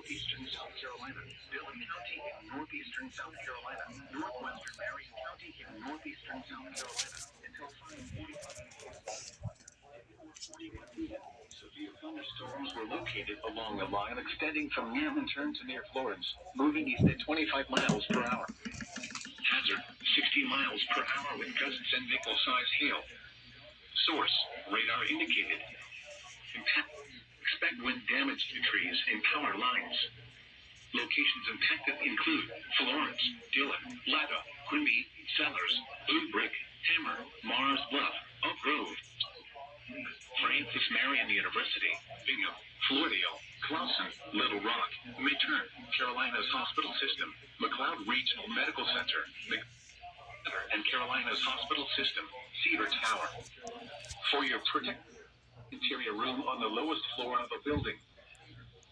northeastern South Carolina, Dillon County in northeastern South Carolina, northwestern Marion County in northeastern South Carolina, until 5:45. Severe thunderstorms were located along a line extending from near Minturn to near Florence, moving east at 25 miles per hour. Hazard, 60 miles per hour with gusts and nickel-sized hail. Source, radar indicated. Impact, expect wind damage to trees and power lines. Locations impacted include Florence, Dillon, Latta, Quimby, Sellers, Blue Brick, Hammer, Mars Bluff, Oak Grove, Francis Marion University, Bingham, Floridale, Clawson, Little Rock, Minturn, Carolinas Hospital System, McLeod Regional Medical Center, and Carolinas Hospital System, Cedar Tower. For your interior room on the lowest floor of a building,